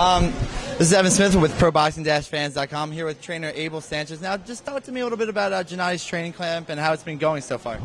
This is Evan Smith with ProBoxing-Fans.com. I'm here with trainer Abel Sanchez. Now, just talk to me a little bit about Gennadi's training camp and how it's been going so far.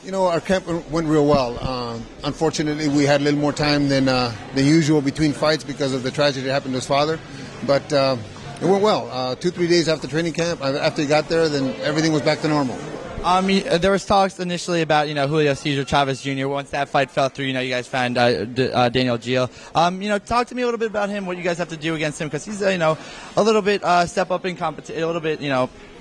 You know, our camp went real well. Unfortunately, we had a little more time than usual between fights because of the tragedy that happened to his father. But it went well. 2-3 days after training camp, after he got there, then everything was back to normal. There was talks initially about, Julio Cesar Chavez Jr. Once that fight fell through, you guys found Daniel Geale. Talk to me a little bit about him, what you guys have to do against him, because he's, a little bit step up in competition, a little bit,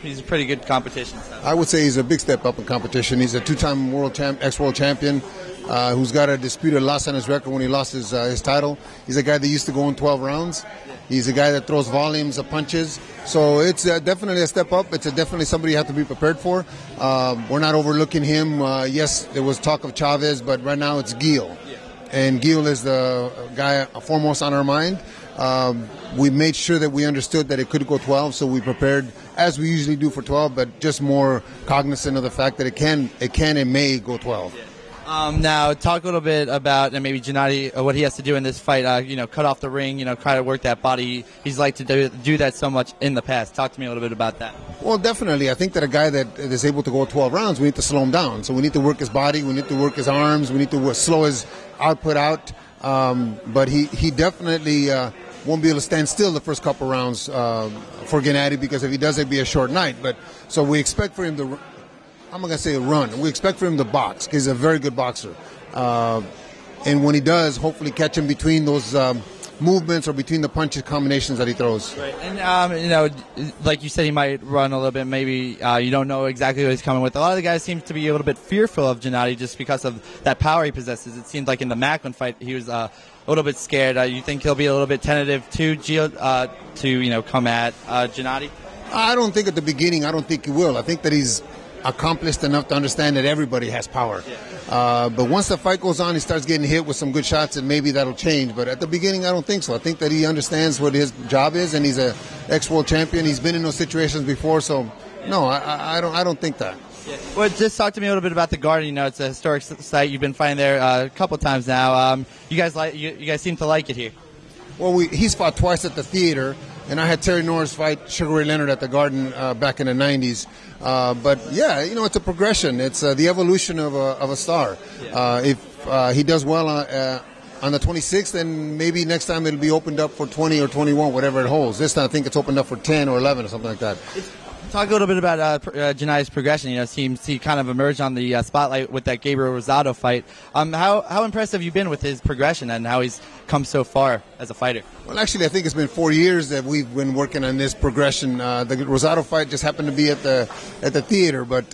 he's a pretty good competition. So. I would say he's a big step up in competition. He's a two-time ex-world champion who's got a disputed loss on his record when he lost his title. He's a guy that used to go in 12 rounds. He's a guy that throws volumes of punches. So it's definitely a step up. It's definitely somebody you have to be prepared for. We're not overlooking him. Yes, there was talk of Chavez, but right now it's Geale. And Geale is the guy foremost on our mind. We made sure that we understood that it could go 12, so we prepared as we usually do for 12, but just more cognizant of the fact that it can and may go 12. Now, talk a little bit about maybe Janati, what he has to do in this fight. Cut off the ring, try to work that body. He's liked to do that so much in the past. Talk to me a little bit about that. Well, definitely. I think that a guy that is able to go 12 rounds, we need to slow him down. So we need to work his body, we need to work his arms, we need to slow his output out. But he definitely won't be able to stand still the first couple rounds for Gennady, because if he does, it'd be a short night. But so we expect for him to, I'm not going to say a run, we expect for him to box, because he's a very good boxer. And when he does, hopefully catch him between those movements or between the punches combinations that he throws. Right. And, like you said, he might run a little bit. Maybe you don't know exactly what he's coming with. A lot of the guys seem to be a little bit fearful of Gennady just because of that power he possesses. It seemed like in the Macklin fight he was a little bit scared. You think he'll be a little bit tentative to Geale to come at Gennady? I don't think at the beginning. I don't think he will. I think that he's accomplished enough to understand that everybody has power. But once the fight goes on, he starts getting hit with some good shots, and maybe that'll change. But at the beginning, I don't think so. I think that he understands what his job is, and he's an ex-world champion. He's been in those situations before, so no, I don't think that. Yeah. Well, just talk to me a little bit about the Garden. It's a historic site. You've been fighting there a couple of times now. You guys seem to like it here. Well, he's fought twice at the theater, and I had Terry Norris fight Sugar Ray Leonard at the Garden back in the 90s. But yeah, it's a progression. It's the evolution of a star. If he does well on the 26th, then maybe next time it'll be opened up for 20 or 21, whatever it holds. This time I think it's opened up for 10 or 11 or something like that. Talk a little bit about Gennadi's progression. Seems he kind of emerged on the spotlight with that Gabriel Rosado fight. How impressed have you been with his progression and how he's come so far as a fighter? Well, actually, I think it's been 4 years that we've been working on this progression. The Rosado fight just happened to be at the theater, but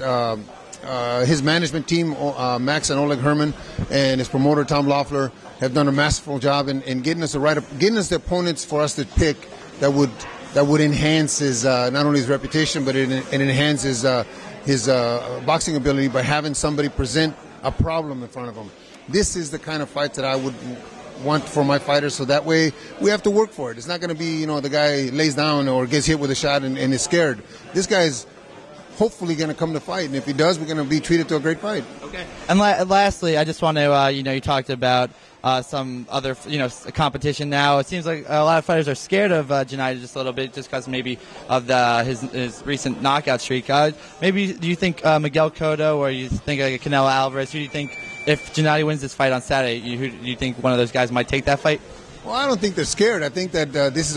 his management team, Max and Oleg Herman, and his promoter Tom Loeffler have done a masterful job in getting us the opponents for us to pick that would enhance his not only his reputation, but it enhances his boxing ability by having somebody present a problem in front of him. This is the kind of fights that I would want for my fighters, so that way we have to work for it. It's not going to be, the guy lays down or gets hit with a shot and is scared. This guy's hopefully going to come to fight, and if he does, we're going to be treated to a great fight. Okay. And lastly, I just want to, you talked about some other, competition now. It seems like a lot of fighters are scared of Gennady just a little bit, just because maybe of his recent knockout streak. Maybe do you think Miguel Cotto, or you think like Canelo Alvarez? Who do you think, if Gennady wins this fight on Saturday, do you think one of those guys might take that fight? Well, I don't think they're scared. I think that this is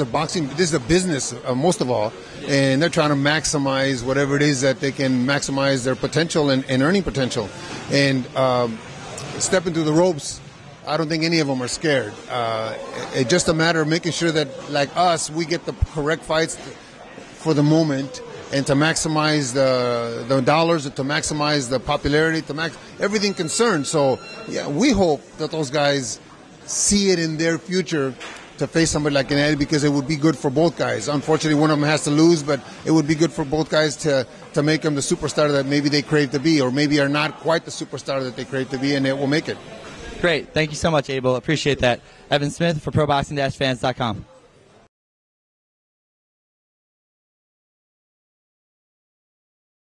a business, most of all, and they're trying to maximize whatever it is that they can maximize their potential and earning potential. And stepping through the ropes, I don't think any of them are scared. It's just a matter of making sure that, like us, we get the correct fights for the moment, and to maximize the dollars, and to maximize the popularity, everything concerned. So, yeah, we hope that those guys see it in their future to face somebody like Gennady, because it would be good for both guys. Unfortunately, one of them has to lose, but it would be good for both guys to make them the superstar that maybe they crave to be, or maybe are not quite the superstar that they crave to be, and it will make it. Great. Thank you so much, Abel. Appreciate that. Evan Smith for ProBoxing-Fans.com.